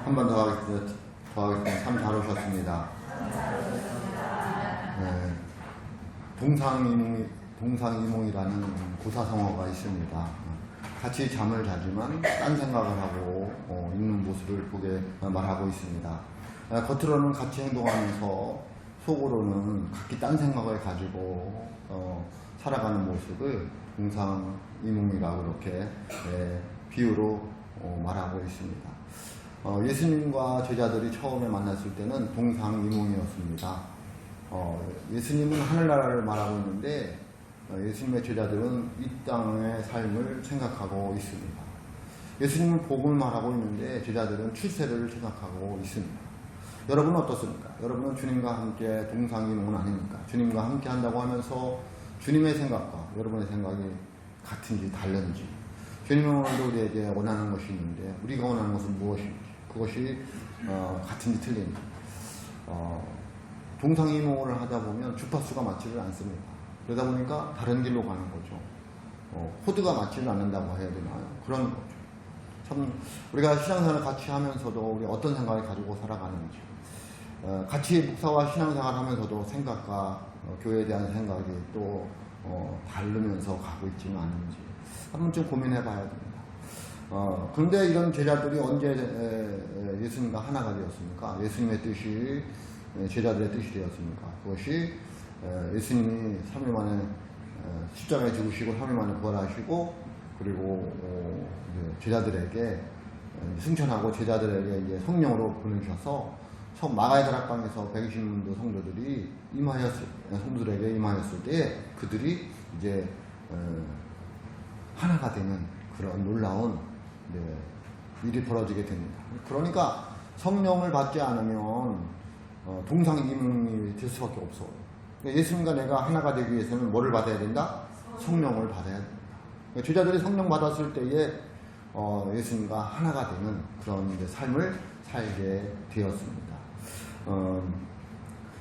한 번 더 하겠습니다. 참 잘 오셨습니다. 네, 동상이몽이라는 고사성어가 있습니다. 같이 잠을 자지만 딴 생각을 하고 있는 모습을 보게 말하고 있습니다. 겉으로는 같이 행동하면서 속으로는 각기 딴 생각을 가지고 살아가는 모습을 동상이몽이라고 이렇게 비유로 말하고 있습니다. 예수님과 제자들이 처음에 만났을 때는 동상이몽이었습니다. 예수님은 하늘나라를 말하고 있는데 예수님의 제자들은 이 땅의 삶을 생각하고 있습니다. 예수님은 복음을 말하고 있는데 제자들은 출세를 생각하고 있습니다. 여러분은 어떻습니까? 여러분은 주님과 함께 동상이몽은 아닙니까? 주님과 함께 한다고 하면서 주님의 생각과 여러분의 생각이 같은지 다른지, 주님은 오늘도 우리에게 원하는 것이 있는데 우리가 원하는 것은 무엇인지, 그것이 같은지 틀린지, 동상이몽을 하다 보면 주파수가 맞지를 않습니다. 그러다 보니까 다른 길로 가는 거죠. 코드가 맞지를 않는다고 해야 되나요? 그런 거죠. 참 우리가 신앙생활을 같이 하면서도 우리 어떤 생각을 가지고 살아가는지, 같이 묵사와 신앙생활을 하면서도 생각과 교회에 대한 생각이 또 다르면서 가고 있지는 않은지 한 번쯤 고민해 봐야 됩니다. 그런데 이런 제자들이 언제 예수님과 하나가 되었습니까? 예수님의 뜻이 제자들의 뜻이 되었습니까? 그것이 예수님이 3일 만에 십자가에 죽으시고 3일 만에 부활하시고 그리고 제자들에게 승천하고 제자들에게 이제 성령으로 보내주셔서 마가의 다락방에서 120명 성도들이 성도들에게 임하였을 때 그들이 이제 하나가 되는 그런 놀라운 일이 벌어지게 됩니다. 그러니까 성령을 받지 않으면 동상이몽이 될 수밖에 없어요. 예수님과 내가 하나가 되기 위해서는 뭐를 받아야 된다? 성령을 받아야 됩니다. 제자들이 성령 받았을 때에 예수님과 하나가 되는 그런 삶을 살게 되었습니다.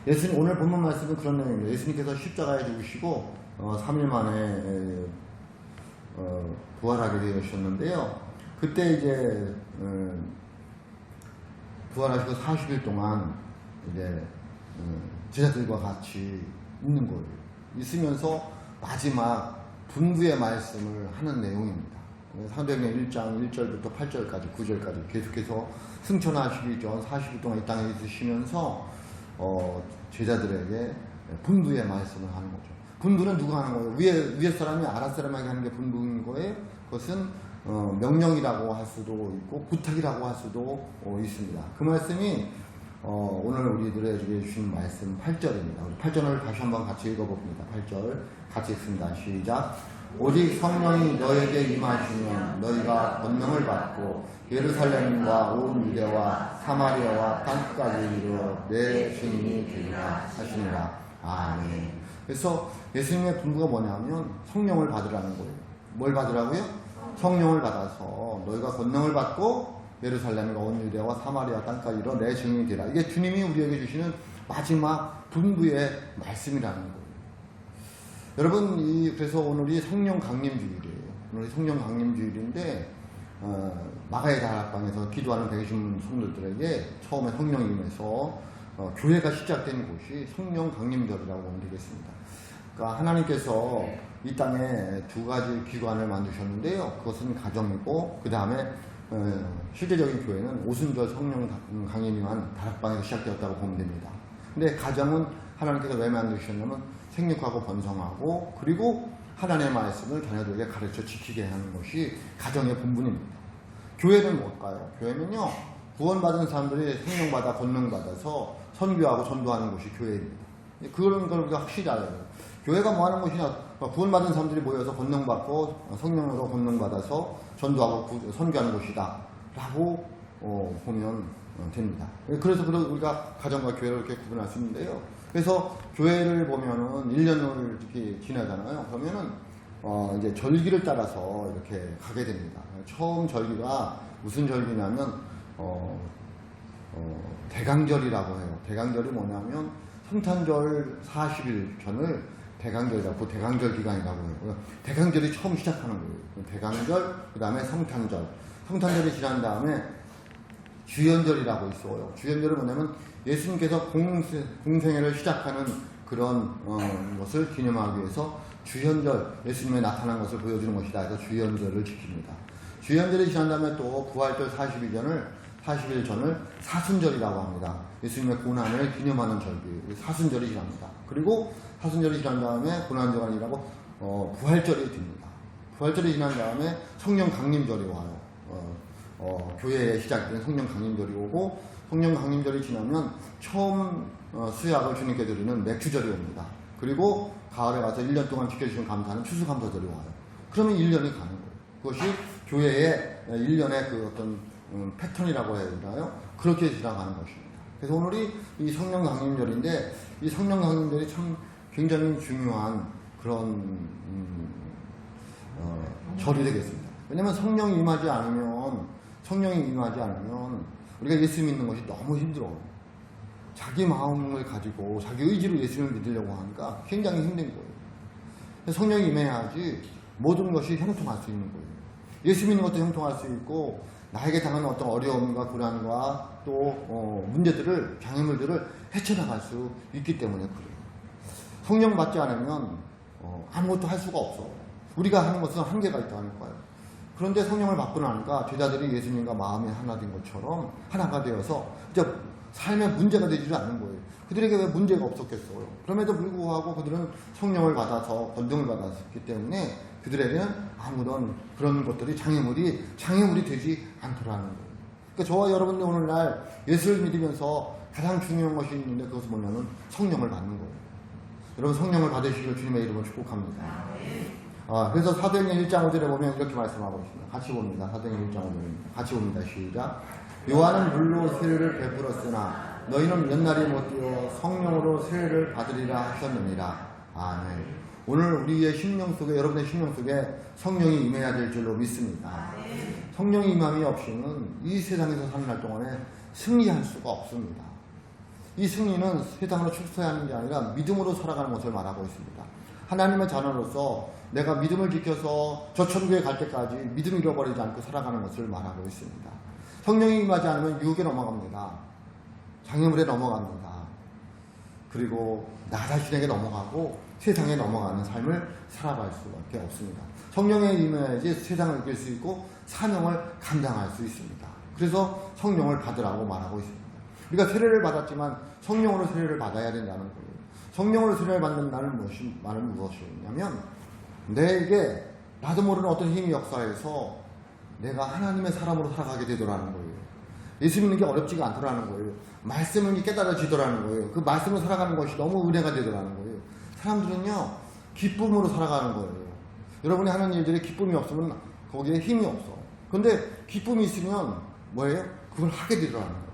예수님 오늘 본문 말씀은 그런 내용입니다. 예수님께서 십자가에 죽으시고 3일 만에 부활하게 되셨는데요. 그때 이제 부활하시고 40일 동안 이제 제자들과 같이 있는 거예요. 있으면서 마지막 분부의 말씀을 하는 내용입니다. 사도행전 1장 1절부터 8절까지 9절까지 계속해서 승천하시기 전 40일 동안 이 땅에 있으시면서 제자들에게 분부의 말씀을 하는 거죠. 분부는 누가 하는 거예요? 위에 사람이 아랫 사람에게 하는 게 분부인 거예요. 그것은 명령이라고 할 수도 있고 부탁이라고 할 수도 있습니다. 그 말씀이 오늘 우리들에게 주신 말씀 8절입니다. 우리 8절을 다시 한번 같이 읽어봅니다. 8절 같이 읽습니다. 시작. 오직 성령이 너에게 임하시면 너희가 권능을 받고 예루살렘과 온 유대와 사마리아와 땅끝까지 이르러 내 증인이 되리라 하시니라. 아멘. 그래서 예수님의 분부가 뭐냐면 성령을 받으라는 거예요. 뭘 받으라고요? 성령을 받아서 너희가 권능을 받고 예루살렘과 온 유대와 사마리아 땅까지 이르러 내 증인이 되리라. 이게 주님이 우리에게 주시는 마지막 분부의 말씀이라는 거예요. 여러분, 그래서 오늘이 성령 강림주일이에요. 오늘이 성령 강림주일인데, 마가의 다락방에서 기도하는 120명 성도들에게 처음에 성령이 임해서 교회가 시작된 곳이 성령 강림절이라고 보면 되겠습니다. 그러니까 하나님께서 이 땅에 두 가지 기관을 만드셨는데요. 그것은 가정이고, 그 다음에 실제적인 교회는 오순절 성령 강림한 다락방에서 시작되었다고 보면 됩니다. 근데 가정은 하나님께서 왜 만드셨냐면 생육하고 번성하고 그리고 하나님의 말씀을 자녀들에게 가르쳐 지키게 하는 것이 가정의 본분입니다. 교회는 뭘까요? 교회는요, 구원받은 사람들이 성령받아 권능받아서 선교하고 전도하는 것이 교회입니다. 그런 걸 우리가 확실히 알아야 돼요. 교회가 뭐 하는 것이냐? 구원받은 사람들이 모여서 권능받고 성령으로 권능받아서 전도하고 선교하는 것이다 라고 보면 됩니다. 그래서 우리가 가정과 교회를 이렇게 구분할 수 있는데요. 그래서 교회를 보면은 1년을 이렇게 지나잖아요. 그러면은 이제 절기를 따라서 이렇게 가게 됩니다. 처음 절기가 무슨 절기냐면 대강절이라고 해요. 대강절이 뭐냐면 성탄절 40일 전을 대강절이라고, 대강절 기간이라고 해요. 대강절이 처음 시작하는 거예요. 대강절, 그 다음에 성탄절. 성탄절이 지난 다음에 주연절이라고 있어요. 주연절은 뭐냐면 예수님께서 공생애를 시작하는 그런 것을 기념하기 위해서 주연절, 예수님의 나타난 것을 보여주는 것이다 해서 주연절을 지킵니다. 주연절이 지난 다음에 또 부활절 40일 전을 사순절이라고 합니다. 예수님의 고난을 기념하는 절기, 사순절이 지납니다. 그리고 사순절이 지난 다음에 고난절이 아니라고 부활절이 됩니다. 부활절이 지난 다음에 성령 강림절이 와요. 교회에 시작된 성령 강림절이 오고, 성령 강림절이 지나면 처음 수약을 주님께 드리는 맥주절이 옵니다. 그리고 가을에 가서 1년 동안 지켜주신 감사는 추수감사절이 와요. 그러면 1년이 가는 거예요. 그것이 교회의 1년의 그 어떤 패턴이라고 해야 되나요? 그렇게 지나가는 것입니다. 그래서 오늘이 이 성령 강림절인데, 이 성령 강림절이 참 굉장히 중요한 그런 절이 되겠습니다. 왜냐하면 성령이 임하지 않으면 우리가 예수 믿는 것이 너무 힘들어요. 자기 마음을 가지고 자기 의지로 예수님을 믿으려고 하니까 굉장히 힘든 거예요. 성령이 임해야지 모든 것이 형통할 수 있는 거예요. 예수 믿는 것도 형통할 수 있고, 나에게 당하는 어떤 어려움과 고난과 또 문제들을, 장애물들을 헤쳐나갈 수 있기 때문에 그래요. 성령 받지 않으면 아무것도 할 수가 없어. 우리가 하는 것은 한계가 있다는 거예요. 그런데 성령을 받고 나니까 제자들이 예수님과 마음이 하나 된 것처럼 하나가 되어서 이제 삶에 문제가 되지 않는 거예요. 그들에게 왜 문제가 없었겠어요? 그럼에도 불구하고 그들은 성령을 받아서 권능을 받았기 때문에 그들에게는 아무런 그런 것들이 장애물이 되지 않더라는 거예요. 그러니까 저와 여러분들 오늘날 예수를 믿으면서 가장 중요한 것이 있는데, 그것은 뭐냐면 성령을 받는 거예요. 여러분 성령을 받으시길 주님의 이름으로 축복합니다. 그래서 사도행전 1장 5절에 보면 이렇게 말씀하고 있습니다. 같이 봅니다. 사도행전 1장 5절입니다. 같이 봅니다. 시작. 요한은 물로 세례를 베풀었으나 너희는 몇 날이 못 되어 성령으로 세례를 받으리라 하셨느니라. 아멘. 오늘 우리의 심령 속에, 여러분의 심령 속에 성령이 임해야 될 줄로 믿습니다. 성령이 임함이 없이는 이 세상에서 사는 날 동안에 승리할 수가 없습니다. 이 승리는 세상으로 축소하는 게 아니라 믿음으로 살아가는 것을 말하고 있습니다. 하나님의 자녀로서 내가 믿음을 지켜서 저 천국에 갈 때까지 믿음 잃어버리지 않고 살아가는 것을 말하고 있습니다. 성령이 임하지 않으면 유혹에 넘어갑니다. 장애물에 넘어갑니다. 그리고 나 자신에게 넘어가고 세상에 넘어가는 삶을 살아갈 수밖에 없습니다. 성령에 임해야지 세상을 이길 수 있고 사명을 감당할 수 있습니다. 그래서 성령을 받으라고 말하고 있습니다. 우리가 세례를 받았지만 성령으로 세례를 받아야 된다는 거예요. 성령으로 세례를 받는다는 말은 무엇이냐면, 내게 나도 모르는 어떤 힘이 역사해서 내가 하나님의 사람으로 살아가게 되더라는 거예요. 예수 믿는 게 어렵지가 않더라는 거예요. 말씀이 깨달아지더라는 거예요. 그 말씀으로 살아가는 것이 너무 은혜가 되더라는 거예요. 사람들은요, 기쁨으로 살아가는 거예요. 여러분이 하는 일들에 기쁨이 없으면 거기에 힘이 없어. 그런데 기쁨이 있으면 뭐예요? 그걸 하게 되더라는 거예요.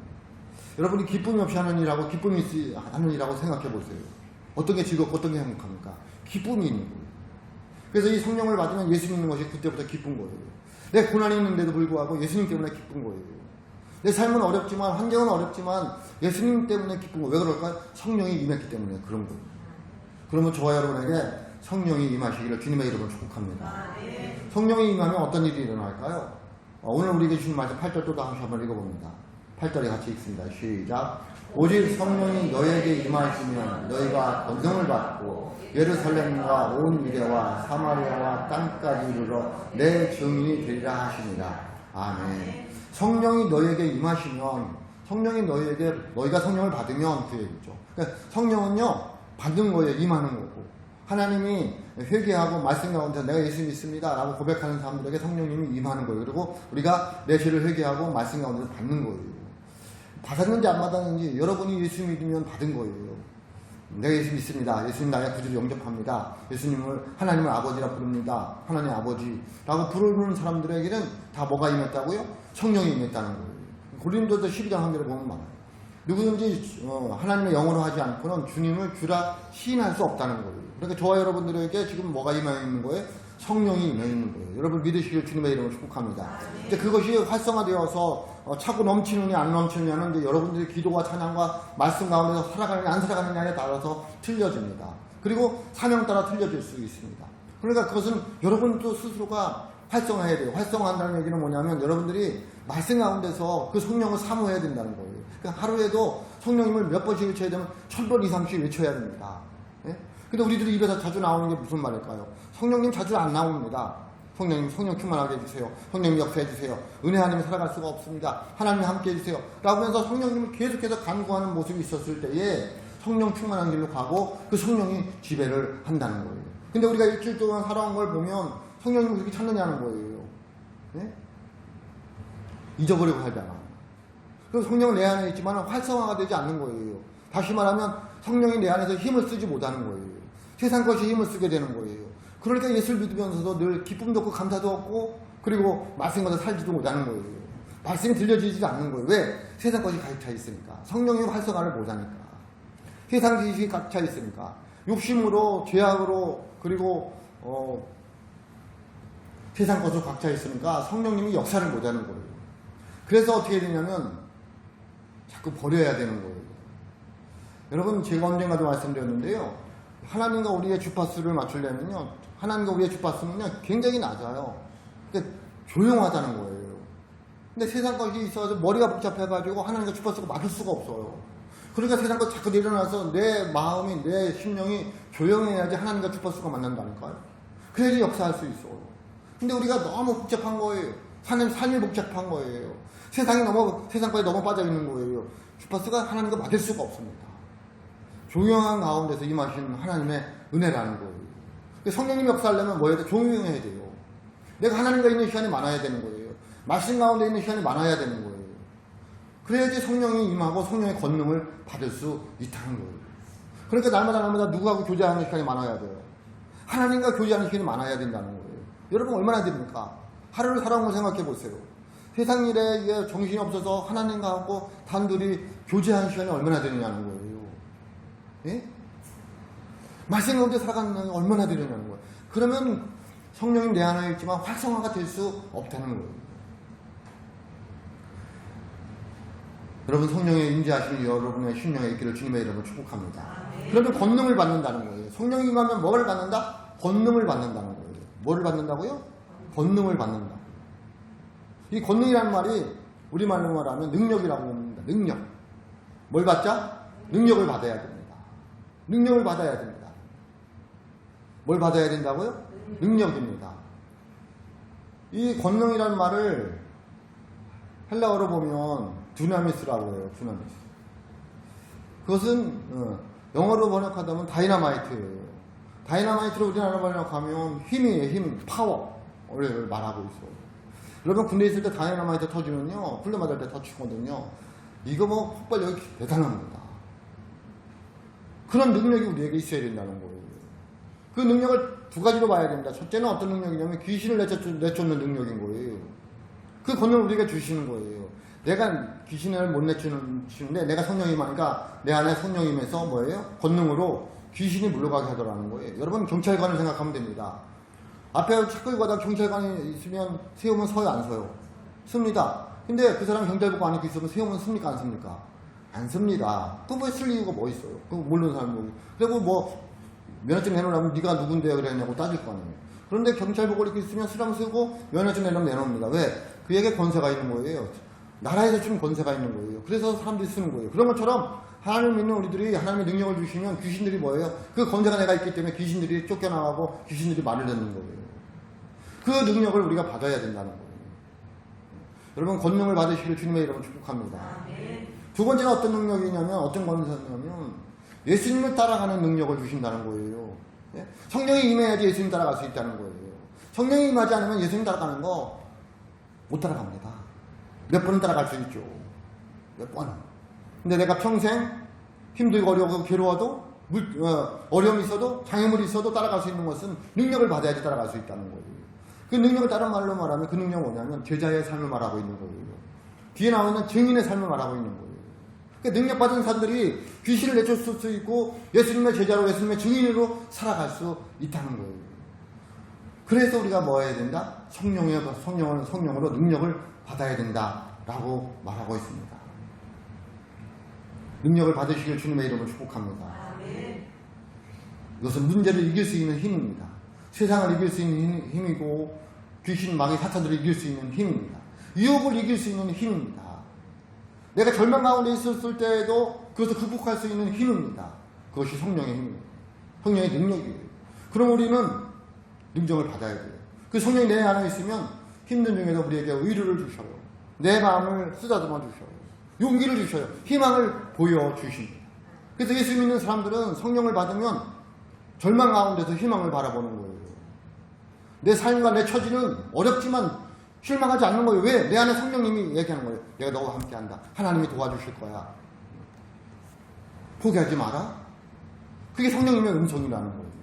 여러분이 기쁨이 없이 하는 일하고 기쁨이 있이 하는 일하고 생각해 보세요. 어떤 게 즐겁고 어떤 게 행복합니까? 기쁨이 있는 거예요. 그래서 이 성령을 받으면 예수 믿는 것이 그때부터 기쁜 거예요. 내 고난이 있는데도 불구하고 예수님 때문에 기쁜 거예요. 내 삶은 어렵지만, 환경은 어렵지만 예수님 때문에 기쁜 거예요. 왜 그럴까요? 성령이 임했기 때문에 그런 거예요. 그러면 저와 여러분에게 성령이 임하시기를 주님의 이름으로 축복합니다. 성령이 임하면 어떤 일이 일어날까요? 오늘 우리에게 주신 말씀 8절 또 다시 한번 읽어봅니다. 8절에 같이 읽습니다. 시작. 오직 성령이 너에게 임하시면 너희가 권능을 받고 예루살렘과 온 유대와 사마리아와 땅까지 이르러 내 증인이 되리라 하시니라. 아멘. 성령이 너에게 임하시면, 너희가 성령을 받으면 그 얘기죠. 그러니까 성령은요, 받는 거예요. 임하는 거고. 하나님이 회개하고 말씀 가운데 내가 예수 믿습니다 라고 고백하는 사람들에게 성령님이 임하는 거예요. 그리고 우리가 내 죄를 회개하고 말씀 가운데 받는 거예요. 받았는지 안 받았는지 여러분이 예수 믿으면 받은 거예요. 내가 예수 믿습니다. 예수님 나의 구주를 영접합니다. 예수님을 하나님을 아버지라 부릅니다. 하나님 아버지라고 부르는 사람들에게는 다 뭐가 임했다고요? 성령이 임했다는 거예요. 고린도서 12장 한 절에 보면 많아요. 누구든지 하나님의 영으로 하지 않고는 주님을 주라 시인할 수 없다는 거예요. 그러니까 저와 여러분들에게 지금 뭐가 임해 있는 거예요? 성령이 임해 있는 거예요. 여러분 믿으시길 주님의 이름으로 축복합니다. 이제 그것이 활성화되어서 차고 넘치느냐 안 넘치느냐는 이제 여러분들의 기도와 찬양과 말씀 가운데서 살아가느냐 안 살아가느냐에 따라서 틀려집니다. 그리고 사명 따라 틀려질 수 있습니다. 그러니까 그것은 여러분도 스스로가 활성화해야 돼요. 활성화한다는 얘기는 뭐냐면 여러분들이 말씀 가운데서 그 성령을 사모해야 된다는 거예요. 그러니까 하루에도 성령님을 몇 번씩 외쳐야 되면 1000번 이상씩 외쳐야 됩니다. 예? 근데 우리들이 입에서 자주 나오는 게 무슨 말일까요? 성령님 자주 안 나옵니다. 성령님 성령 충만하게 해주세요. 성령님 역사해주세요. 은혜 아니면 살아갈 수가 없습니다. 하나님 함께 해주세요. 라고 하면서 성령님을 계속해서 간구하는 모습이 있었을 때에 성령 충만한 길로 가고 그 성령이 지배를 한다는 거예요. 근데 우리가 일주일 동안 살아온 걸 보면 성령님을 그렇게 찾느냐는 거예요. 네? 잊어버리고 살잖아. 그래서 성령은 내 안에 있지만 활성화가 되지 않는 거예요. 다시 말하면 성령이 내 안에서 힘을 쓰지 못하는 거예요. 세상 것이 힘을 쓰게 되는 거예요. 그러니까 예수를 믿으면서도 늘 기쁨도 없고 감사도 없고 그리고 말씀과도 살지도 못하는 거예요. 말씀이 들려지지 않는 거예요. 왜? 세상 것이 가득 차 있으니까. 성령의 활성화를 못하니까. 세상 지식이 가득 차 있으니까. 욕심으로 죄악으로 그리고 세상 것으로 가득 차 있으니까 성령님이 역사를 못하는 거예요. 그래서 어떻게 되냐면 자꾸 버려야 되는 거예요. 여러분 제가 언젠가도 말씀드렸는데요. 하나님과 우리의 주파수를 맞추려면요. 하나님과 우리의 주파수는요. 굉장히 낮아요. 그러니까 조용하다는 거예요. 근데 세상 것이 있어서 머리가 복잡해가지고 하나님과 주파수가 맞을 수가 없어요. 그러니까 세상 것 자꾸 내려놔서 내 마음이 내 심령이 조용해야지 하나님과 주파수가 만난다니까요. 그래야지 역사할 수 있어요. 근데 우리가 너무 복잡한 거예요. 삶이 복잡한 거예요. 세상 거에 너무 빠져 있는 거예요. 주파수가 하나님과 맞을 수가 없습니다. 조용한 가운데서 임하신 하나님의 은혜라는 거예요. 성령님 역사하려면 뭐 해야 돼? 조용해야 돼요. 내가 하나님과 있는 시간이 많아야 되는 거예요. 말씀 가운데 있는 시간이 많아야 되는 거예요. 그래야지 성령이 임하고 성령의 권능을 받을 수 있다는 거예요. 그러니까 날마다 누구하고 교제하는 시간이 많아야 돼요. 하나님과 교제하는 시간이 많아야 된다는 거예요. 여러분 얼마나 됩니까? 하루를 살아온 걸 생각해 보세요. 세상 일에 정신이 없어서 하나님과 하고 단둘이 교제하는 시간이 얼마나 되느냐는 거예요. 예? 말씀 가운데 살아가는 게 얼마나 되느냐는 거예요. 그러면 성령이 내 안에 있지만 활성화가 될 수 없다는 거예요. 여러분 성령의 임재하시는 여러분의 심령에 있기를 주님의 이름으로 축복합니다. 그러면 권능을 받는다는 거예요. 성령이 임하면 뭐를 받는다? 권능을 받는다는 거예요. 뭐를 받는다고요? 권능을 받는다. 이 권능이라는 말이 우리말로 말하면 능력이라고 합니다. 능력. 뭘 받자? 능력을 받아야 됩니다. 능력을 받아야 됩니다. 뭘 받아야 된다고요? 능력입니다. 이 권능이라는 말을 헬라어로 보면 두나미스라고 해요. 두나미스. 그것은 영어로 번역하다면 다이너마이트예요. 다이너마이트로 우리나라 번역하면 힘이에요. 힘, 파워를 말하고 있어요. 여러분 군대에 있을 때 다이너마이트 터지면요. 훈련 받을 때 터치거든요. 이거 뭐 폭발력이 대단합니다. 그런 능력이 우리에게 있어야 된다는 거예요. 그 능력을 두 가지로 봐야 됩니다. 첫째는 어떤 능력이냐면 귀신을 내쫓는 능력인 거예요. 그 권능을 우리에게 주시는 거예요. 내가 귀신을 못 내쫓는데 내가 성령이니까 내 안에 성령임에서 뭐예요? 권능으로 귀신이 물러가게 하더라는 거예요. 여러분 경찰관을 생각하면 됩니다. 앞에 차 끌고 가다가 경찰관이 있으면 세우면 서요 안 서요? 씁니다. 근데 그 사람 경찰복 안 입고 있으면 세우면 씁니까 안 씁니까? 안 씁니다. 그거 쓸 이유가 뭐 있어요? 그거 모르는 사람이. 그리고 뭐 면허증 내놓으라면 네가 누군데 그랬냐고 따질 거 아니에요. 그런데 경찰복을 입고 있으면 쓰라면 쓰고 면허증 내놓으면 내놓습니다. 왜? 그에게 권세가 있는 거예요. 나라에서 준 권세가 있는 거예요. 그래서 사람들이 쓰는 거예요. 그런 것처럼 하나님을 믿는 우리들이 하나님의 능력을 주시면 귀신들이 뭐예요? 그 권세가 내가 있기 때문에 귀신들이 쫓겨나가고 귀신들이 말을 듣는 거예요. 그 능력을 우리가 받아야 된다는 거예요. 여러분 권능을 받으시길 주님의 이름으로 축복합니다. 두 번째는 어떤 능력이냐면 어떤 권세냐면 예수님을 따라가는 능력을 주신다는 거예요. 예? 성령이 임해야지 예수님 따라갈 수 있다는 거예요. 성령이 임하지 않으면 예수님 따라가는 거 못 따라갑니다. 몇 번은 따라갈 수 있죠. 몇 번은. 근데 내가 평생 힘들고 어려우고 괴로워도 어려움이 있어도 장애물이 있어도 따라갈 수 있는 것은 능력을 받아야지 따라갈 수 있다는 거예요. 그 능력을 다른 말로 말하면 그 능력은 뭐냐면 제자의 삶을 말하고 있는 거예요. 뒤에 나오는 증인의 삶을 말하고 있는 거예요. 그러니까 능력받은 사람들이 귀신을 내쫓을 수 있고 예수님의 제자로 예수님의 증인으로 살아갈 수 있다는 거예요. 그래서 우리가 뭐 해야 된다? 성령으로 능력을 받아야 된다라고 말하고 있습니다. 능력을 받으시길 주님의 이름으로 축복합니다. 이것은 문제를 이길 수 있는 힘입니다. 세상을 이길 수 있는 힘이고 귀신, 마귀, 사탄들을 이길 수 있는 힘입니다. 유혹을 이길 수 있는 힘입니다. 내가 절망 가운데 있었을 때에도 그것을 극복할 수 있는 힘입니다. 그것이 성령의 힘입니다. 성령의 능력이에요. 그럼 우리는 능력을 받아야 돼요. 그 성령이 내 안에 있으면 힘든 중에도 우리에게 의를 주셔요. 내 마음을 쓰다듬어 주셔요. 용기를 주셔요. 희망을 보여주십니다. 그래서 예수 믿는 사람들은 성령을 받으면 절망 가운데서 희망을 바라보는 거예요. 내 삶과 내 처지는 어렵지만 실망하지 않는 거예요. 왜? 내 안에 성령님이 얘기하는 거예요. 내가 너와 함께 한다. 하나님이 도와주실 거야. 포기하지 마라. 그게 성령님의 음성이라는 거예요.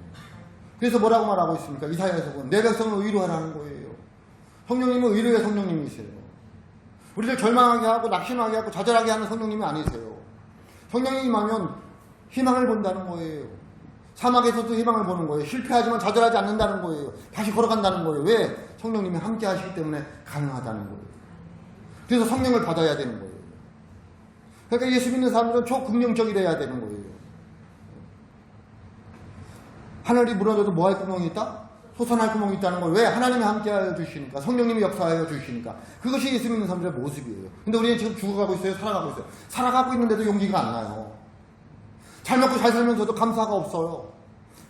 그래서 뭐라고 말하고 있습니까? 이사야에서 보면 내 백성을 의로하라는 거예요. 성령님은 의로의 성령님이세요. 우리를 절망하게 하고 낙심하게 하고 좌절하게 하는 성령님이 아니세요. 성령이 임하면 희망을 본다는 거예요. 사막에서도 희망을 보는 거예요. 실패하지만 좌절하지 않는다는 거예요. 다시 걸어간다는 거예요. 왜? 성령님이 함께 하시기 때문에 가능하다는 거예요. 그래서 성령을 받아야 되는 거예요. 그러니까 예수 믿는 사람들은 초긍정적이 돼야 되는 거예요. 하늘이 무너져도 뭐 할 구멍이 있다? 솟아날 구멍이 있다는 걸 왜? 하나님이 함께하여 주시니까, 성령님이 역사하여 주시니까. 그것이 예수 믿는 사람들의 모습이에요. 근데 우리는 지금 죽어가고 있어요? 살아가고 있어요? 살아가고 있는데도 용기가 안 나요. 잘 먹고 잘 살면서도 감사가 없어요.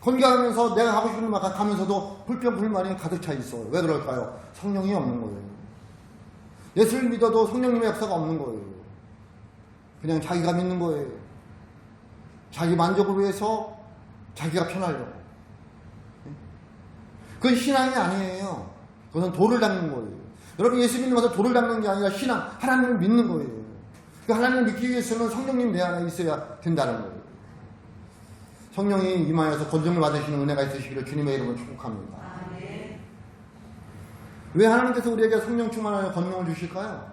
건강하면서 내가 하고 싶은 말 가면서도 불평불만이 가득 차 있어요. 왜 그럴까요? 성령이 없는 거예요. 예수를 믿어도 성령님의 역사가 없는 거예요. 그냥 자기가 믿는 거예요. 자기 만족을 위해서 자기가 편하려고. 그건 신앙이 아니에요. 그것은 돌을 닦는 거예요. 여러분, 예수 믿는 것은 돌을 닦는 게 아니라 신앙, 하나님을 믿는 거예요. 그 하나님을 믿기 위해서는 성령님 내 안에 있어야 된다는 거예요. 성령이 임하여서 권능을 받으시는 은혜가 있으시기를 주님의 이름으로 축복합니다. 왜 하나님께서 우리에게 성령 충만하여 권능을 주실까요?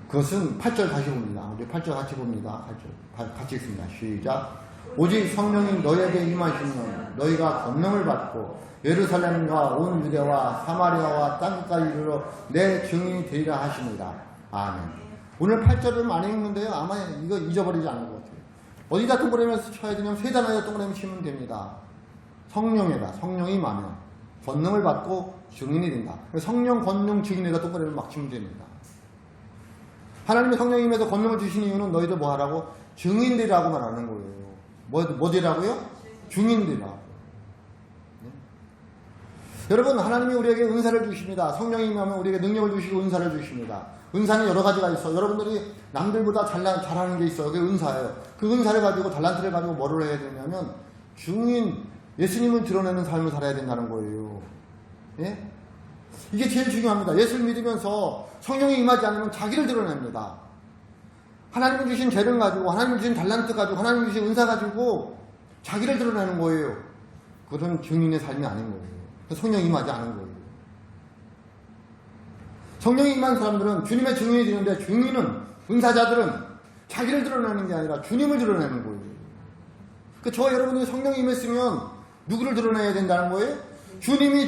그것은 8절 다시 봅니다. 우리 8절 같이 봅니다. 8절 같이 읽습니다. 시작. 오직 성령이 너희에게 임하시면 너희가 권능을 받고 예루살렘과 온 유대와 사마리아와 땅끝까지 이르러 내 증인이 되리라 하십니다. 아멘. 오늘 8절을 많이 읽는데요. 아마 이거 잊어버리지 않을 것 같아요. 어디다 동그라미에서 쳐야 되냐면 세 단어에다 동그라미 치면 됩니다. 성령에다, 성령이 임하면 권능을 받고 증인이 된다. 성령, 권능, 증인에다 동그라미를 막 치면 됩니다. 하나님의 성령이 임해서 권능을 주신 이유는 너희들 뭐 하라고? 증인들이라고 말하는 거예요. 뭐들라고요? 증인들이라고. 네? 여러분, 하나님이 우리에게 은사를 주십니다. 성령이 임하면 우리에게 능력을 주시고 은사를 주십니다. 은사는 여러 가지가 있어. 여러분들이 남들보다 잘하는 게 있어요. 그게 은사예요. 그 은사를 가지고, 달란트를 가지고 뭐를 해야 되냐면 증인, 예수님을 드러내는 삶을 살아야 된다는 거예요. 예? 이게 제일 중요합니다. 예수를 믿으면서 성령이 임하지 않으면 자기를 드러냅니다. 하나님이 주신 재능 가지고, 하나님이 주신 달란트 가지고, 하나님이 주신 은사 가지고 자기를 드러내는 거예요. 그것은 증인의 삶이 아닌 거예요. 성령이 임하지 않은 거예요. 성령이 임한 사람들은 주님의 증인이 되는데, 증인은, 은사자들은 자기를 드러내는 게 아니라 주님을 드러내는 거예요. 저와 여러분이 성령이 임했으면 누구를 드러내야 된다는 거예요? 주님을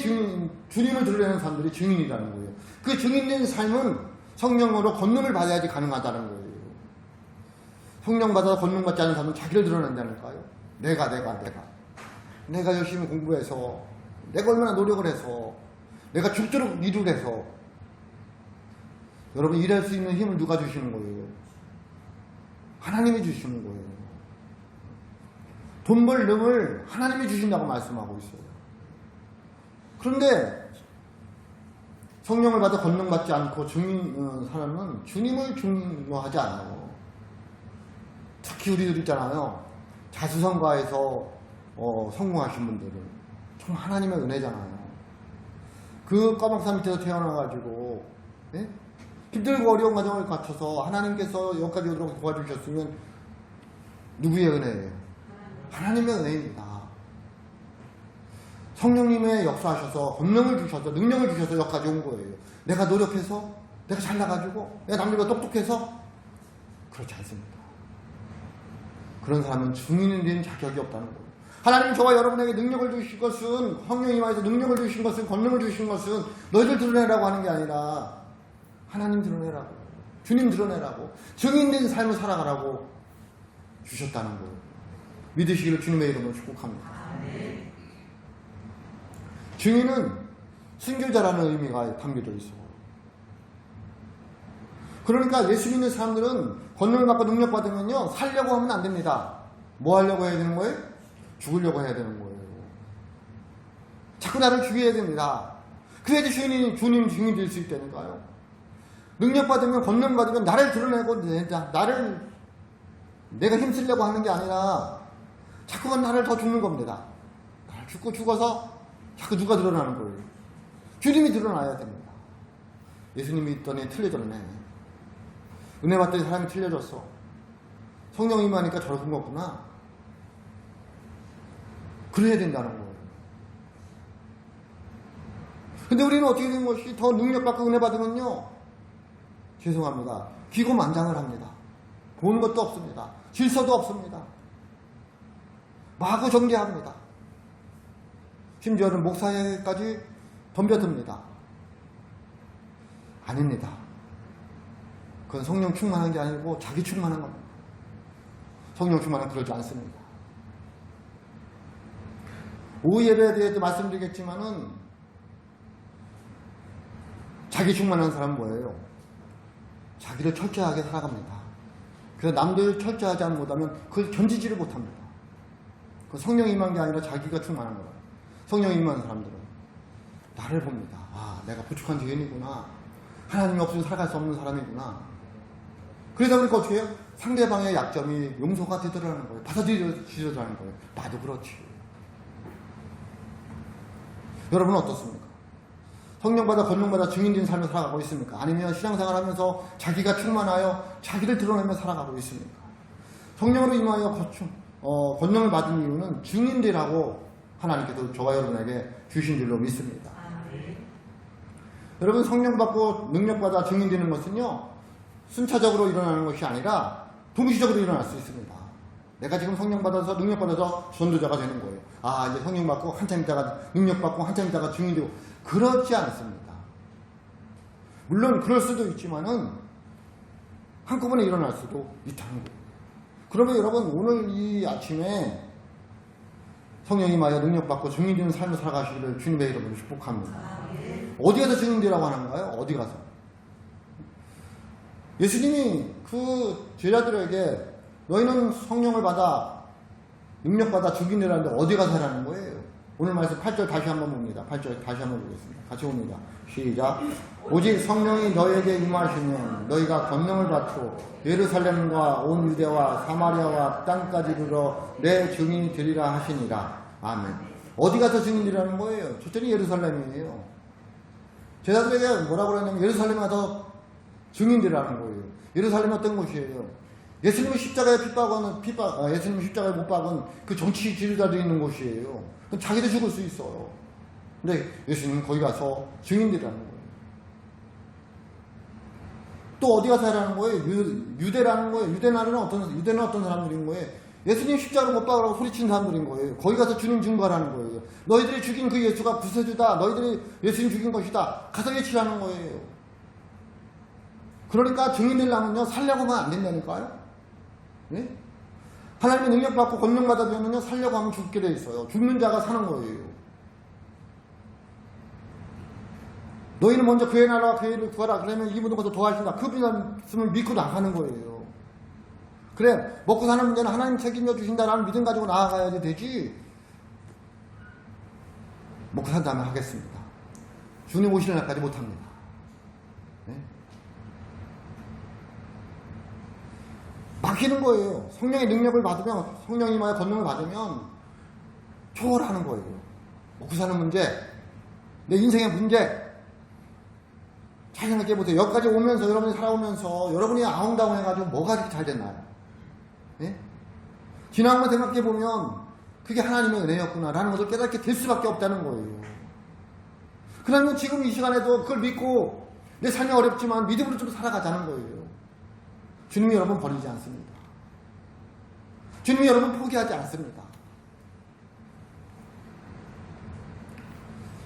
드러내는 사람들이 증인이라는 거예요. 그 증인된 삶은 성령으로 권능을 받아야지 가능하다는 거예요. 성령 받아서 권능 받지 않은 사람은 자기를 드러낸다니까요. 내가 열심히 공부해서, 내가 얼마나 노력을 해서, 내가 죽도록 일을 해서. 여러분, 일할 수 있는 힘을 누가 주시는 거예요? 하나님이 주시는 거예요. 돈 벌 능을 하나님이 주신다고 말씀하고 있어요. 그런데 성령을 받아 권능 받지 않고 증인 사람은 주님을 증인으로 하지 않아요. 특히 우리들 있잖아요. 자수성가에서 성공하신 분들은 정말 하나님의 은혜잖아요. 그 까막산 밑에서 태어나가지고, 예? 힘들고 어려운 과정을 거쳐서 하나님께서 여기까지 오도록 도와주셨으면 누구의 은혜예요? 하나님의 은혜입니다. 성령님의 역사하셔서 권능을 주셔서 능력을 주셔서 여기까지 온 거예요. 내가 노력해서, 내가 잘나가지고, 내가 남들보다 똑똑해서, 그렇지 않습니다. 그런 사람은 증인이 되는 자격이 없다는 거예요. 하나님 저와 여러분에게 능력을 주신 것은, 성령이 임하여서 능력을 주신 것은, 권능을 주신 것은 너희들 드러내라고 하는 게 아니라 하나님 드러내라고, 주님 드러내라고, 증인된 삶을 살아가라고 주셨다는 거예요. 믿으시기를 주님의 이름으로 축복합니다. 증인은 순교자라는 의미가 담겨져 있어. 그러니까 예수 믿는 사람들은 권능을 받고 능력 받으면요, 살려고 하면 안 됩니다. 뭐 하려고 해야 되는 거예요? 죽으려고 해야 되는 거예요. 자꾸 나를 죽여야 됩니다. 그래야지 주님 증인 될 수 있다니까요. 능력 받으면, 권능 받으면 나를 드러내고 내가 힘쓰려고 하는 게 아니라 자꾸만 나를 더 죽는 겁니다. 나를 죽어서 자꾸 누가 드러나는 거예요. 주님이 드러나야 됩니다. 예수님이 있더니 틀려졌네. 은혜 받더니 사람이 틀려졌어. 성령이 임하니까 저렇게 거구나. 그래야 된다는 거예요. 근데 우리는 어떻게 된 것이 더 능력받고 은혜 받으면요, 죄송합니다, 기고만장을 합니다. 보는 것도 없습니다. 질서도 없습니다. 마구 정죄합니다. 심지어는 목사에까지 덤벼듭니다. 아닙니다. 그건 성령 충만한 게 아니고 자기 충만한 겁니다. 성령 충만은 그러지 않습니다. 오후 예배에 대해서 말씀드리겠지만은, 자기 충만한 사람은 뭐예요? 자기를 철저하게 살아갑니다. 그래서 남들 철저하지 못하면 그걸 견디지를 못합니다. 그 성령이 임한 게 아니라 자기가 충만한 거예요. 성령이 임한 사람들은 나를 봅니다. 아, 내가 부족한 죄인이구나. 하나님이 없으면 살아갈 수 없는 사람이구나. 그러다 보니까 어떻게 해요? 상대방의 약점이 용서가 되더라는 거예요. 받아들여지더라는 거예요. 나도 그렇지. 여러분은 어떻습니까? 성령받아 권능받아 증인된 삶을 살아가고 있습니까? 아니면 신앙생활 하면서 자기가 충만하여 자기를 드러내며 살아가고 있습니까? 성령으로 임하여 권능을 받은 이유는 증인되라고 하나님께서 저와 여러분에게 주신 줄로 믿습니다. 여러분, 성령 받고 능력 받아 증인되는 것은요, 순차적으로 일어나는 것이 아니라 동시적으로 일어날 수 있습니다. 내가 지금 성령 받아서 능력 받아서 전도자가 되는 거예요. 아, 이제 성령 받고 한참 있다가 능력 받고 한참 있다가 증인되고, 그렇지 않습니다. 물론 그럴 수도 있지만은 한꺼번에 일어날 수도 있다는 거예요. 그러면 여러분, 오늘 이 아침에 성령이 임하여 능력 받고 증인되는 삶을 살아가시기를 주님의 이름으로 축복합니다. 어디 가서 증인되라고 하는가요? 어디 가서? 예수님이 그 제자들에게 너희는 성령을 받아 능력 받아 증인되라는데 어디 가서 하라는 거예요? 오늘 말씀 8절 다시 한번 봅니다. 8절 다시 한번 보겠습니다. 같이 봅니다. 시작. 오직 성령이 너에게 임하시면 너희가 권능을 받고 예루살렘과 온 유대와 사마리아와 땅까지 이르러 내 증인이 되리라 하시니라. 아멘. 어디 가서 증인이라는 거예요? 첫째는 예루살렘이에요. 제자들에게 뭐라고 그러냐면 예루살렘에 가서 증인되라는 거예요. 예루살렘이 어떤 곳이에요? 예수님이 십자가에 예수님이 십자가에 못 박은 그 정치 지도자도 있는 곳이에요. 자기도 죽을 수 있어요. 근데 예수님은 거기 가서 증인되라는 거예요. 또 어디 가서 하라는 거예요? 유대라는 거예요. 유대는 어떤 사람들인 거예요? 예수님 십자가를 못 박으라고 소리친 사람들인 거예요. 거기 가서 주님 증거하라는 거예요. 너희들이 죽인 그 예수가 구세주다. 너희들이 예수님 죽인 것이다. 가서 외치라는 거예요. 그러니까 증인되려면요, 살려고 하면 안 된다니까요. 네? 하나님의 능력 받고 권능 받아들면요, 살려고 하면 죽게 돼 있어요. 죽는 자가 사는 거예요. 너희는 먼저 그의 나라와 그의 일을 구하라. 그러면 이분은 먼저 도와주신다. 그 말씀을 믿고 나가는 거예요. 그래, 먹고 사는 문제는 하나님 책임져 주신다라는 믿음 가지고 나아가야지 되지. 먹고 산다면 하겠습니다. 주님 오시는 날까지 못합니다. 네? 막히는 거예요. 성령의 능력을 받으면, 성령이 임하여 권능을 받으면 초월하는 거예요. 먹고 사는 문제, 내 인생의 문제, 잘 생각해 보세요. 여기까지 오면서, 여러분이 살아오면서 여러분이 아웅다웅 해가지고 뭐가 이렇게 잘 됐나요? 예? 지난 한번 생각해 보면 그게 하나님의 은혜였구나라는 것을 깨닫게 될 수밖에 없다는 거예요. 그러면 지금 이 시간에도 그걸 믿고 내 삶이 어렵지만 믿음으로 좀 살아가자는 거예요. 주님이 여러분 버리지 않습니다. 주님이 여러분 포기하지 않습니다.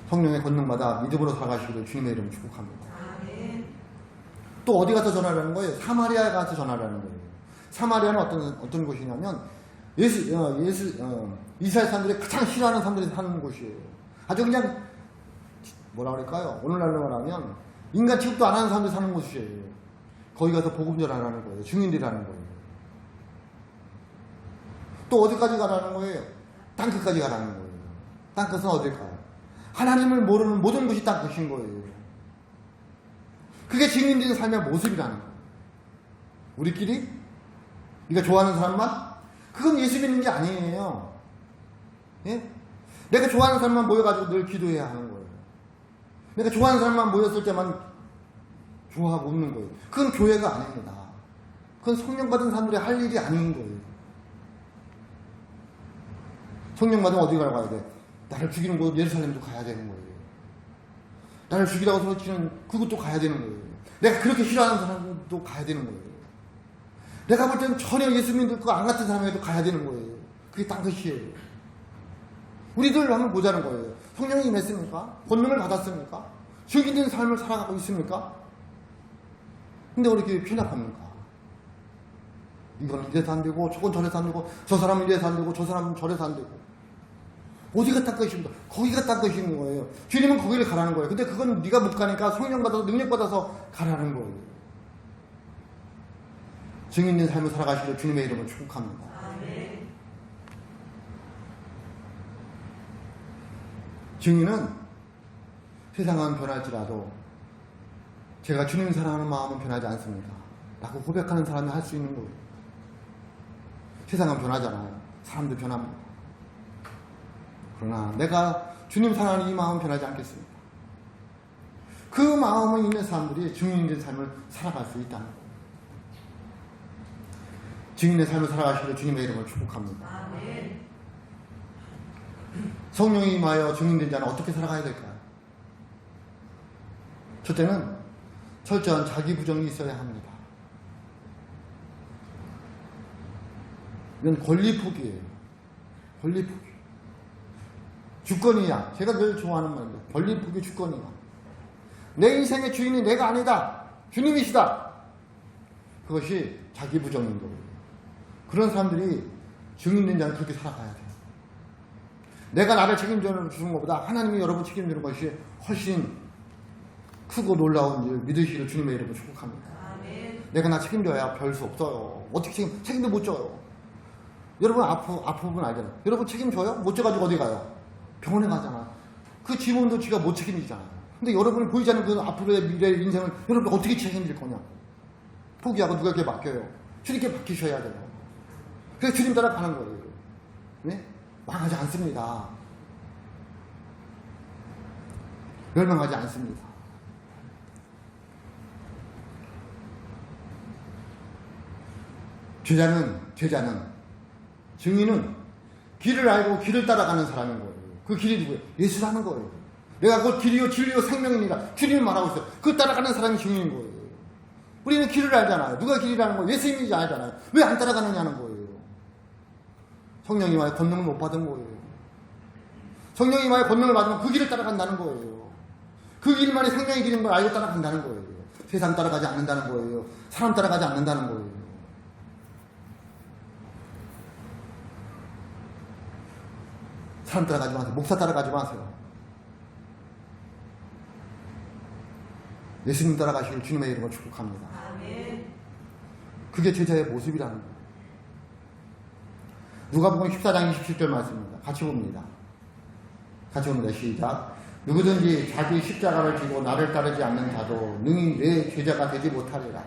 성령의 권능마다 믿음으로 살아가시기를 주님의 이름으로 축복합니다. 또 어디 가서 전하라는 거예요? 사마리아에 가서 전하라는 거예요. 사마리아는 어떤 곳이냐면 이스라엘 사람들이 가장 싫어하는 사람들이 사는 곳이에요. 아주 그냥 뭐라 그럴까요? 오늘날로 말하면 인간 취급도 안 하는 사람들이 사는 곳이에요. 거기 가서 복음 전하라는 거예요. 증인들이라는 거예요. 또 어디까지 가라는 거예요? 땅끝까지 가라는 거예요. 땅끝은 어딜까요? 하나님을 모르는 모든 것이 땅끝인 거예요. 그게 증인된 삶의 모습이라는 거예요. 우리끼리? 네가 좋아하는 사람만? 그건 예수 믿는 게 아니에요. 예? 내가 좋아하는 사람만 모여가지고 늘 기도해야 하는 거예요. 내가 좋아하는 사람만 모였을 때만 좋아하고 웃는 거예요. 그건 교회가 아닙니다. 그건 성령 받은 사람들이 할 일이 아닌 거예요. 성령 받으면 어디 가야 돼? 나를 죽이는 곳 예루살렘도 가야 되는 거예요. 나를 죽이라고 소리치는 그것도 가야 되는 거예요. 내가 그렇게 싫어하는 사람도 가야 되는 거예요. 내가 볼 때는 전혀 예수 믿는 거 안 같은 사람에도 가야 되는 거예요. 그게 땅끝이에요. 우리들 하면 모자란 거예요. 성령이 임했습니까? 권능을 받았습니까? 즐기는 삶을 살아가고 있습니까? 근데 왜 이렇게 편협합니까? 이건 이래서 안 되고 저건 저래서 안 되고 저 사람은 이래서 안 되고 저 사람은 저래서 안 되고 어디가 땅끝입니다. 거기가 땅끝인 거예요. 주님은 거기를 가라는 거예요. 근데 그건 네가 못 가니까 성령 받아서 능력 받아서 가라는 거예요. 증인 있는 삶을 살아가시려 주님의 이름을 축복합니다. 아멘. 증인은 세상은 변할지라도 제가 주님 사랑하는 마음은 변하지 않습니다. 라고 고백하는 사람이 할 수 있는 거예요. 세상은 변하잖아요. 사람도 변합니다. 그러나 내가 주님 사랑하는 이 마음은 변하지 않겠습니다. 그 마음을 있는 사람들이 증인된 삶을 살아갈 수 있다는 거예요. 증인의 삶을 살아가시려 주님의 이름을 축복합니다. 아멘. 성령이 임하여 증인된 자는 어떻게 살아가야 될까요? 첫째는 철저한 자기 부정이 있어야 합니다. 이건 권리 포기예요. 권리 포기. 주권이야. 제가 늘 좋아하는 말인데 권리 포기 주권이야. 내 인생의 주인이 내가 아니다. 주님이시다. 그것이 자기 부정인 거예요. 그런 사람들이 증인된 자는 그렇게 살아가야 돼요. 내가 나를 책임져 주는 것보다 하나님이 여러분 책임지는 것이 훨씬 크고 놀라운 일 믿으시기를 주님의 이름으로 축복합니다. 아멘. 내가 나 책임져야 별 수 없어요. 어떻게 책임도 못 져요. 여러분 아프면 알잖아요. 여러분 책임져요? 못 져가지고 어디 가요? 병원에 가잖아. 그 지문도 지가 못 책임지잖아요. 근데 여러분이 보이지 않는 그 앞으로의 미래의 인생을 여러분 어떻게 책임질 거냐? 포기하고 누구에게 맡겨요? 주님께 맡기셔야 돼요. 그래서 주님 따라 가는 거예요. 네? 망하지 않습니다. 멸망하지 않습니다. 제자는 증인은 길을 알고 길을 따라가는 사람인 거예요. 그 길이 누구예요? 예수라는 거예요. 내가 곧 길이요 진리요 생명이니라 주님이 말하고 있어요. 그 따라가는 사람이 증인인 거예요. 우리는 길을 알잖아요. 누가 길이라는 거예요? 예수님이지 알잖아요. 왜 안 따라가느냐는 거예요. 성령이 와야 권능을 못 받은 거예요. 성령이 와야 권능을 받으면 그 길을 따라간다는 거예요. 그 길만이 생명의 길인 걸 알고 따라간다는 거예요. 세상 따라가지 않는다는 거예요. 사람 따라가지 않는다는 거예요. 사람 따라가지 마세요. 목사 따라가지 마세요. 예수님 따라가시길 주님의 이름으로 축복합니다. 아멘. 그게 제자의 모습이라는 거예요. 누가복음 14장 27절 말씀입니다. 같이 봅니다. 시작. 누구든지 자기 십자가를 지고 나를 따르지 않는 자도 능히 내 제자가 되지 못하리라.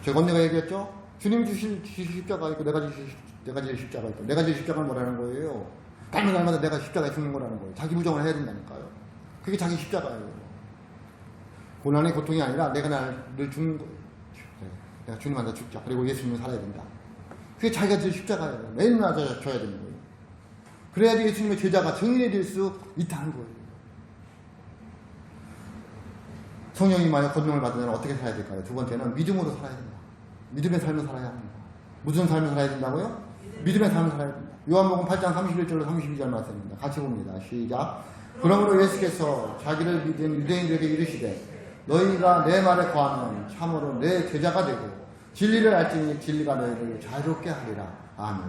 제가 언제가 얘기했죠? 주님 주실 십자가 있고 내가 질 십자가 있고 내가 질 십자가는 뭐라는 거예요? 다른 날마다 내가 십자가에 죽는 거라는 거예요. 자기 부정을 해야 된다니까요. 그게 자기 십자가예요. 고난의 고통이 아니라 내가 나를 죽는 거예요. 내가 주님한테 죽자. 그리고 예수님을 살아야 된다. 그게 자기가 질 십자가예요. 매일 맞아줘야 되는 거예요. 그래야지 예수님의 제자가 증인이 될 수 있다는 거예요. 성령이 임하여 권능을 받으면 어떻게 살아야 될까요? 두 번째는 믿음으로 살아야 된다. 믿음의 삶을 살아야 합니다. 무슨 삶을 살아야 된다고요? 믿음의 삶을 살아야 됩니다. 요한복음 8장 31절로 32절 말씀입니다. 같이 봅니다. 시작. 그러므로 예수께서 자기를 믿은 유대인들에게 이르시되 너희가 내 말에 거하면 참으로 내 제자가 되고 진리를 알지니 진리가 너희를 자유롭게 하리라. 아멘.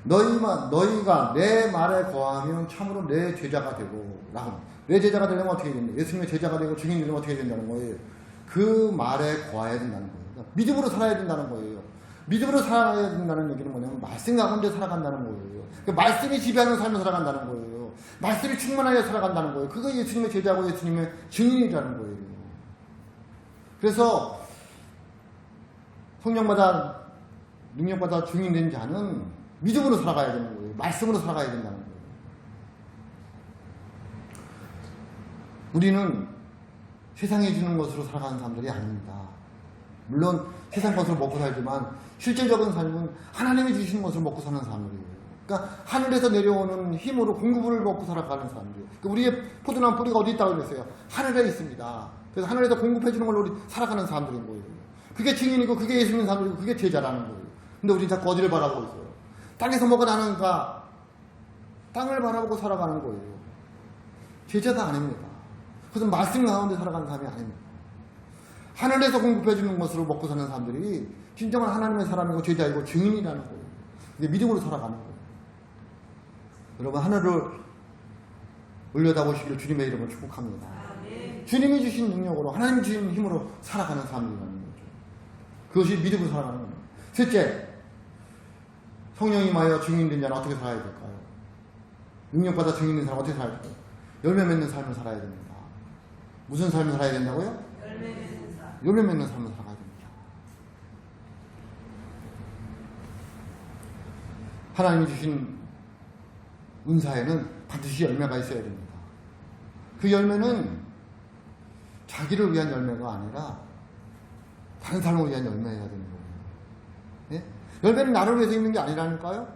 너희가 내 말에 거하면 참으로 내 제자가 되고 라고 내 제자가 되려면 어떻게 해야 된다? 예수님의 제자가 되고 증인이 되려면 어떻게 해야 된다는 거예요? 그 말에 거해야 된다는 거예요. 그러니까 믿음으로 살아야 된다는 거예요. 믿음으로 살아야 된다는 얘기는 뭐냐면 말씀 가운데 살아간다는 거예요. 그 말씀이 지배하는 삶을 살아간다는 거예요. 말씀이 충만하여 살아간다는 거예요. 그거 예수님의 제자고 예수님의 증인이라는 거예요. 그래서 성령받아 능력받아 증인된 자는 믿음으로 살아가야 되는 거예요. 말씀으로 살아가야 된다는 거예요. 우리는 세상이 주는 것으로 살아가는 사람들이 아닙니다. 물론 세상 것으로 먹고 살지만 실제적인 삶은 하나님이 주시는 것을 먹고 사는 사람들이에요. 그러니까 하늘에서 내려오는 힘으로 공급을 먹고 살아가는 사람들이에요. 그러니까 우리의 포도나무 뿌리가 어디 있다고 그랬어요? 하늘에 있습니다. 그래서 하늘에서 공급해주는 걸로 우리 살아가는 사람들인 거예요. 그게 증인이고 그게 예수 믿는 사람들이고 그게 제자라는 거예요. 근데 우리 자꾸 어디를 바라보고 있어요? 땅에서 뭐가 나는가? 땅을 바라보고 살아가는 거예요. 제자가 아닙니다. 그것은 말씀 가운데 살아가는 사람이 아닙니다. 하늘에서 공급해주는 것으로 먹고 사는 사람들이 진정한 하나님의 사람이고 제자이고 증인이라는 거예요. 이게 믿음으로 살아가는 거예요. 여러분 하늘을 올려다보시길 주님의 이름을 축복합니다. 주님이 주신 능력으로 하나님이 주신 힘으로 살아가는 사람이라는 거죠. 그것이 믿음으로 살아가는 거예요. 셋째, 성령이 임하여 증인된 자는 어떻게 살아야 될까요? 능력받아 증인된 사람은 어떻게 살아야 될까요? 열매 맺는 삶을 살아야 됩니다. 무슨 삶을 살아야 된다고요? 열매 맺는 삶. 열매 맺는 삶을 살아가야 됩니다. 하나님이 주신 은사에는 반드시 열매가 있어야 됩니다. 그 열매는 자기를 위한 열매가 아니라 다른 사람을 위한 열매여야 되는 거예요. 예? 열매는 나를 위해서 있는 게 아니라니까요?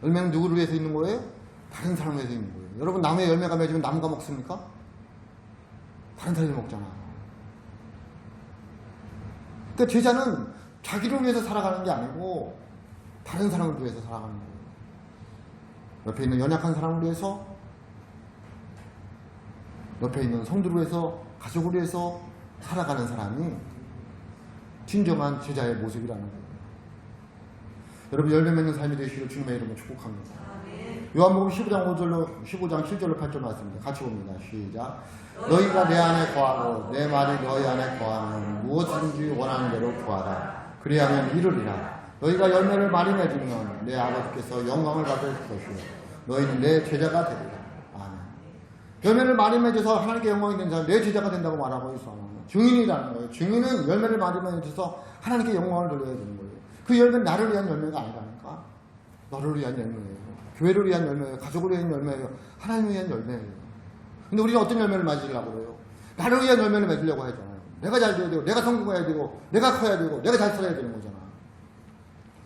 열매는 누구를 위해서 있는 거예요? 다른 사람을 위해서 있는 거예요. 여러분 나무에 열매가 맺으면 나무가 먹습니까? 다른 사람이 먹잖아요. 그러니까 제자는 자기를 위해서 살아가는 게 아니고 다른 사람을 위해서 살아가는 거예요. 옆에 있는 연약한 사람을 위해서, 옆에 있는 성도를 위해서, 가족을 위해서 살아가는 사람이 진정한 제자의 모습이라는 거예요. 여러분 열매 맺는 삶이 되시길 주님의 이름으로 축복합니다. 요한복음 15장 7절로 8절 말씀입니다. 같이 봅니다. 시작. 너희가 내 안에 거하고 내 말이 너희 안에 거하면 무엇이든지 원하는 대로 구하라. 그리하면 이루리라. 너희가 열매를 많이 맺으면 내 아버지께서 영광을 받을 것이요 너희는 내 제자가 되리라. 아멘. 열매를 많이 맺어서 하나님께 영광이 된 사람 내 제자가 된다고 말하고 있어요. 증인이라는 거예요. 증인은 열매를 많이 맺어서 하나님께 영광을 돌려야 되는 거예요. 그 열매는 나를 위한 열매가 아니라니까. 너를 위한 열매예요. 교회를 위한 열매예요. 가족을 위한 열매예요. 하나님을 위한 열매예요. 근데 우리는 어떤 열매를 맺으려고 그래요? 나를 위한 열매를 맺으려고 하잖아요. 내가 잘 돼야 되고, 내가 성공해야 되고, 내가 커야 되고, 내가 잘 살아야 되는 거잖아.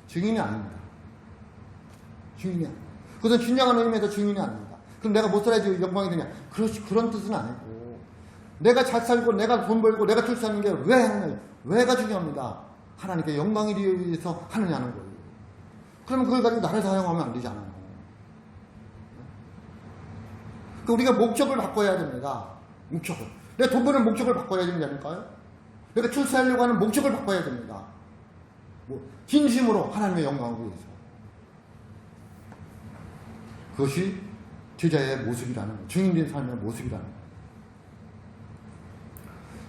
증인이 아닙니다. 증인이 아닙니다. 그것은 진정한 의미에서 증인이 아닙니다. 그럼 내가 못 살아야지 영광이 되냐? 그런 뜻은 아니고, 내가 잘 살고, 내가 돈 벌고, 내가 출세하는 게 왜 하느냐? 왜가 중요합니다. 하나님께 영광이 되기 위해서 하느냐는 거예요. 그러면 그걸 가지고 나를 사용하면 안 되잖아요. 그러니까 우리가 목적을 바꿔야 됩니다. 목적을. 내가 돈 버는 목적을 바꿔야 된다니까요. 내가 출세하려고 하는 목적을 바꿔야 됩니다. 진심으로 하나님의 영광을 위해서. 그것이 제자의 모습이라는 거예요. 증인된 삶의 모습이라는 거예요.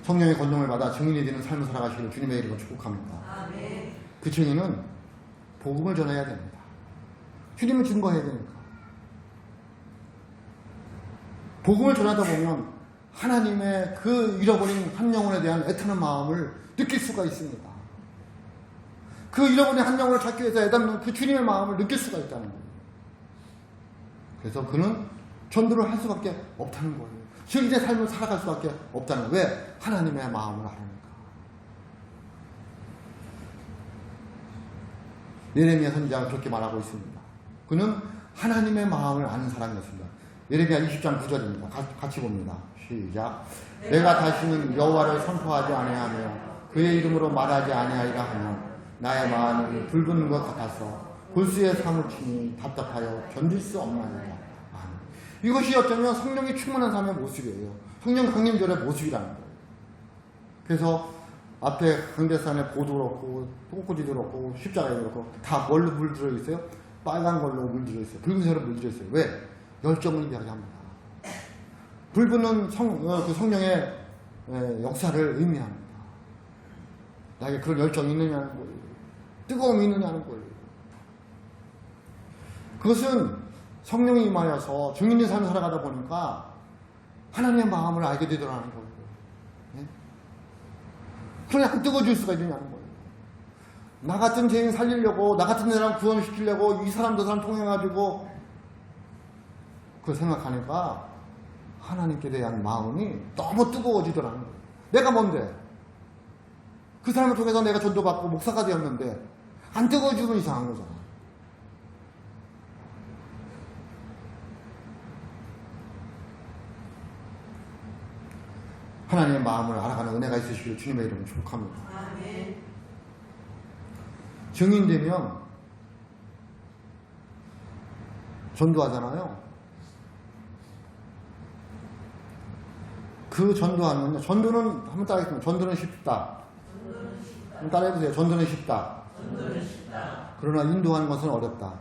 성령의 권능을 받아 증인이 되는 삶을 살아가시길 주님의 이름으로 축복합니다. 아멘. 그 증인은 복음을 전해야 됩니다. 주님을 증거해야 되니까. 복음을 전하다 보면 하나님의 그 잃어버린 한 영혼에 대한 애타는 마음을 느낄 수가 있습니다. 그 잃어버린 한 영혼을 찾기 위해서 애닫는 그 주님의 마음을 느낄 수가 있다는 거예요. 그래서 그는 전도를 할 수밖에 없다는 거예요. 증인의 삶을 살아갈 수밖에 없다는 거예요. 왜? 하나님의 마음을 아니까. 예레미야 선지자가 그렇게 말하고 있습니다. 그는 하나님의 마음을 아는 사람이었습니다. 예레미야 20장 9절입니다. 같이 봅니다. 시작. 내가 다시는 여호와를 선포하지 아니하며 그의 이름으로 말하지 아니하리라 하면 나의 마음이 붉은 것 같아서 골수에 사무치니 답답하여 견딜 수 없나이다. 이것이 어쩌면 성령이 충만한 사람의 모습이에요. 성령 강림절의 모습이라는 거예요. 그래서 앞에 강대산에 보도 그렇고 똥꼬지도 그렇고 십자가도 그렇고 다 뭘로 물 들어있어요? 빨간 걸로 물 들어있어요. 붉은색으로 물 들어있어요. 왜? 열정을 이야기합니다. 불붙는 그 성령의 역사를 의미합니다. 나에게 그런 열정이 있느냐는 거예요. 뜨거움이 있느냐는 거예요. 그것은 성령이 임하여서 증인의 삶을 살아가다 보니까 하나님의 마음을 알게 되더라는 거예요. 예? 그러니 안 뜨거워질 수가 있느냐는 거예요. 나 같은 죄인 살리려고, 나 같은 사람 구원시키려고 이 사람 저 사람 통해가지고 그걸 생각하니까 하나님께 대한 마음이 너무 뜨거워지더라는 거예요. 내가 뭔데? 그 사람을 통해서 내가 전도받고 목사가 되었는데 안 뜨거워지면 이상한 거잖아. 하나님의 마음을 알아가는 은혜가 있으시기를 주님의 이름으로 축복합니다. 아멘. 증인되면 전도하잖아요. 그 전도하면, 전도는 한번 따라하겠습니다. 전도는 쉽다. 한번 따라해보세요. 전도는 쉽다. 그러나 인도하는 것은 어렵다.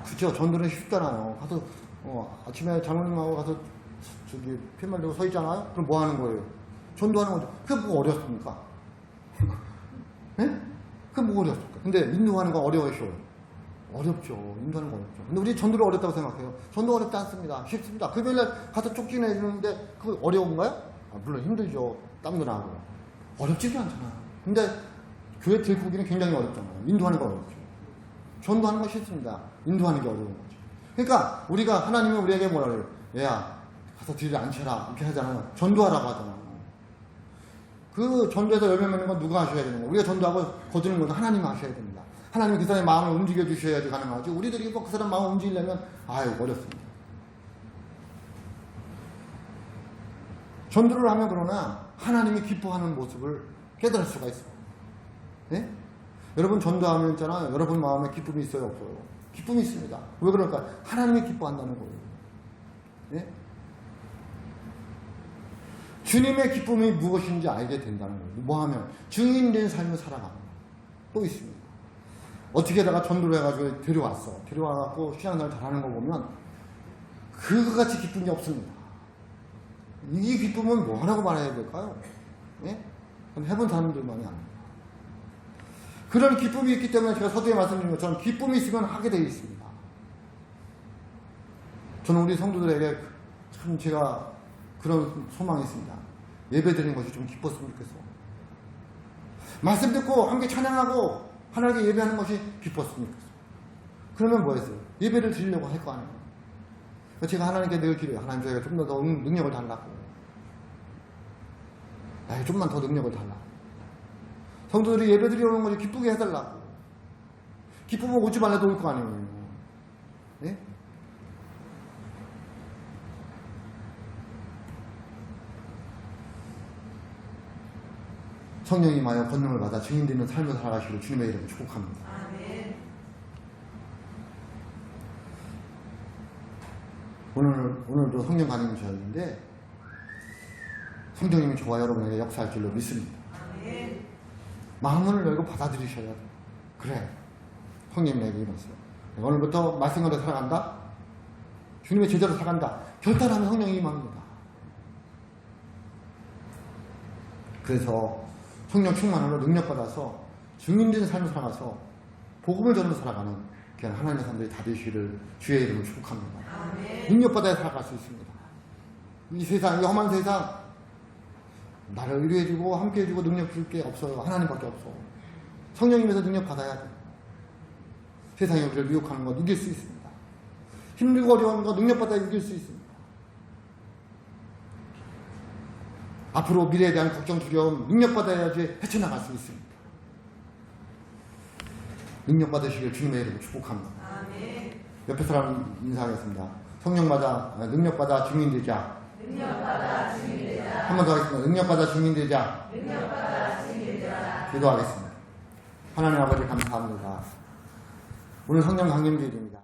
그렇죠. 전도는 쉽잖아요. 가서 아침에 장로님하고 가서 저기 팻말 들고 서 있잖아요. 그럼 뭐 하는 거예요? 전도하는 거죠. 그게 뭐 어렵습니까? 네? 그게 뭐 어렵습니까? 근데 인도하는 거 어려워요, 쉬워요? 어렵죠. 인도하는 거 어렵죠. 근데 우리 전도를 어렵다고 생각해요. 전도 어렵지 않습니다. 쉽습니다. 금요일날 가서 쪽지내 주는데 그거 어려운가요? 물론 힘들죠. 땀도 나고. 어렵지도 않잖아요. 근데 교회 들고기는 굉장히 어렵잖아요. 인도하는 거 어렵죠. 전도하는 거 쉽습니다. 인도하는 게 어려운 거죠. 그러니까 우리가 하나님이 우리에게 뭐라 그래요? 얘야 가서 들이 앉혀라 이렇게 하잖아요. 전도하라고 하잖아요. 그 전도에서 열매 맺는 건 누가 하셔야 되는 거예요? 우리가 전도하고 거두는 건 하나님이 하셔야 됩니다. 하나님이 그 사람의 마음을 움직여 주셔야지 가능하지. 우리들이 뭐 그 사람 마음을 움직이려면 어렵습니다. 전도를 하면 그러나 하나님이 기뻐하는 모습을 깨달을 수가 있어요. 네? 여러분 전도하면 있잖아요. 여러분 마음에 기쁨이 있어요, 없어요? 기쁨이 있습니다. 왜 그럴까요? 하나님이 기뻐한다는 거예요. 네? 주님의 기쁨이 무엇인지 알게 된다는 거예요. 뭐 하면? 증인된 삶을 살아가는 거예요. 또 있습니다. 어떻게 하다가 전도를 해가지고 데려왔어. 데려와갖고 신앙생활 잘하는 거 보면 그거같이 기쁜 게 없습니다. 이 기쁨은 뭐 하라고 말해야 될까요? 예? 그럼 해본 사람들만이 압니다. 그런 기쁨이 있기 때문에 제가 서두에 말씀드린 것처럼 기쁨이 있으면 하게 되어 있습니다. 저는 우리 성도들에게 참 제가 그런 소망이 있습니다. 예배 드리는 것이 좀 기뻤으면 좋겠어. 말씀 듣고 함께 찬양하고 하나님께 예배하는 것이 기뻤으면 좋겠어. 그러면 뭐 했어요? 예배를 드리려고 할 거 아니에요. 제가 하나님께 늘 기도해요. 하나님 저희가 좀 더 능력을 달라고. 나에게 좀만 더 능력을 달라고. 성도들이 예배 드리러 오는 것을 기쁘게 해달라고. 기쁘면 오지 말라도 올 거 아니에요. 예? 성령이 임하여 권능을 받아 증인되는 삶을 살아가시기를 주님의 이름으로 축복합니다. 아멘. 오늘도 성령 강림 저녁인데 성령님이 저와 여러분에게 역사할 줄로 믿습니다. 아멘. 마음을 열고 받아들이셔야 돼요. 그래. 성령님 내게 이뤘어요. 오늘부터 말씀으로 살아간다. 주님의 제자로 살아간다. 결단하면 성령이 임합니다. 그래서 성령 충만으로 능력받아서 증인된 삶을 살아가서 복음을 전하며 살아가는 그냥 하나님의 사람들이 다 되시기를 주의 이름으로 축복합니다. 아멘. 능력받아야 살아갈 수 있습니다. 이 세상, 이 험한 세상 나를 위로해주고 함께해주고 능력 줄 게 없어요. 하나님밖에 없어. 성령님에서 능력 받아야 돼. 세상이 우리를 미혹하는 거 이길 수 있습니다. 힘들고 어려운 거 능력 받아야 이길 수 있습니다. 앞으로 미래에 대한 걱정, 두려움 능력 받아야지 헤쳐나갈 수 있습니다. 능력 받으시길 주님의 이름으로 축복합니다. 아멘. 옆에 사람 인사하겠습니다. 성령 받아, 능력 받아 증인되자. 능력받아 증인되자. 한 번 더 하겠습니다. 능력 받아 증인되자. 능력받아 증인되자. 기도하겠습니다. 하나님 아버지 감사합니다. 오늘 성령 강림주일입니다.